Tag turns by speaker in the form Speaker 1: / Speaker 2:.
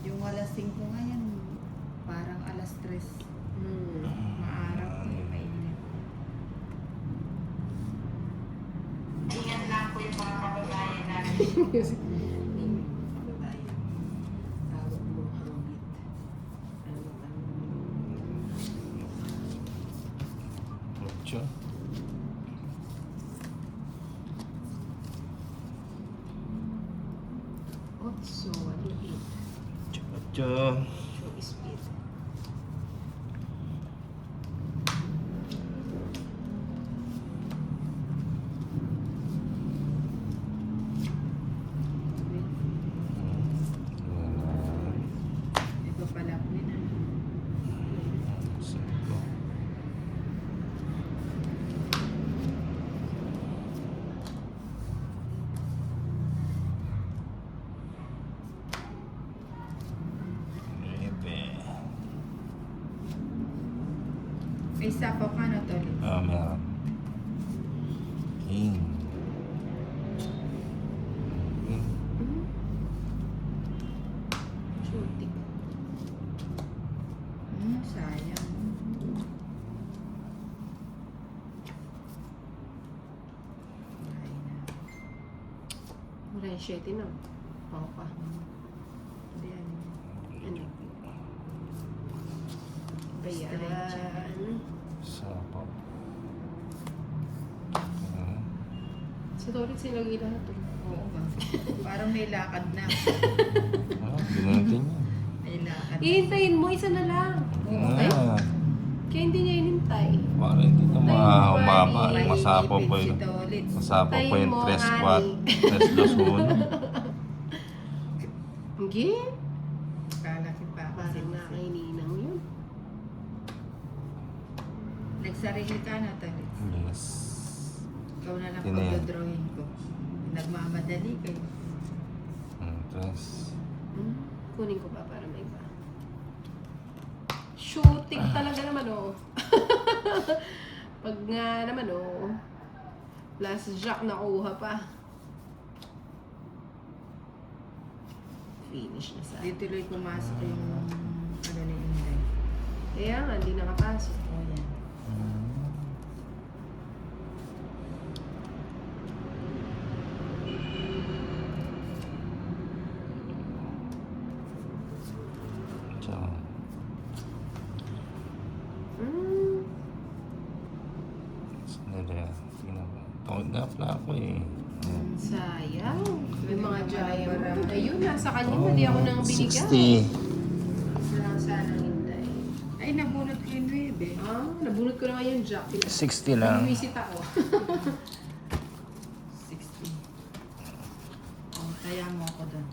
Speaker 1: Yung alas 5 ngayon, parang alas 3. Maaraw ko yung mainit. Ingat lang po yung mga kababayan namin.
Speaker 2: Tawag mo, hangit. Ano.
Speaker 3: Ocho.
Speaker 2: Otso, maliit.
Speaker 3: Ocho.
Speaker 2: So, speed.
Speaker 1: Ito pala po yun.
Speaker 3: Cinco. Nueve.
Speaker 1: May sapo ka na to.
Speaker 3: Meron. King. King.
Speaker 2: Shooting.
Speaker 1: Sayang. Ay na.
Speaker 2: Wala yung 7 na. Pao pa.
Speaker 1: Hindi ano.
Speaker 2: Ano?
Speaker 1: Bayaan.
Speaker 2: Ano?
Speaker 3: Sapo.
Speaker 2: Sa toilet sinilagay lahat to.
Speaker 1: Oo ba? Parang may lakad na.
Speaker 3: Binuntin niya.
Speaker 1: May lakad.
Speaker 2: Ihintayin mo, isa na lang. Kaya hindi niya inintay.
Speaker 3: Para hindi na mahumaba.
Speaker 1: May
Speaker 3: Masapo po
Speaker 1: ipit si
Speaker 3: yun.
Speaker 1: Tolit.
Speaker 3: Masapo po
Speaker 2: Tayo
Speaker 3: yung
Speaker 2: mo,
Speaker 3: 3,
Speaker 2: Ani.
Speaker 3: 4, 3, 2, 1.
Speaker 2: Hindi.
Speaker 1: Kalaki pa ako.
Speaker 2: Parang nakaininang yun.
Speaker 1: Nagsarili ka na, Tolit.
Speaker 3: Yes.
Speaker 1: Ikaw na lang
Speaker 3: Yun na yan.
Speaker 1: pagdodrawing ko. Nagmamadali kayo.
Speaker 3: 3.
Speaker 2: Kunin ko ba para may iba? Shooting talaga naman oh. Pag nga naman oh. Plus Jack nakuha pa. Finish na sa.
Speaker 1: Di tuloy pumasok yung ano ni Inday.
Speaker 2: Kaya nga, hindi nakapasok.
Speaker 1: Oh, yan.
Speaker 3: So,
Speaker 2: Hmm.
Speaker 3: sandali. Tingnan mo. Tawag na pala ako eh.
Speaker 2: Sayang. May mga
Speaker 1: Ayun,
Speaker 2: diamond.
Speaker 1: marami.
Speaker 2: Ayun, nasa kanya. Hindi ako nang binigyan.
Speaker 3: 60.
Speaker 1: Wala sana Inday. Ay, nabunot ko yung 9.
Speaker 2: Ah, nabunot ko naman yung Jack.
Speaker 3: 60 lang.
Speaker 2: Nag-visit ako.
Speaker 1: 60. Oh, kaya mo ako doon.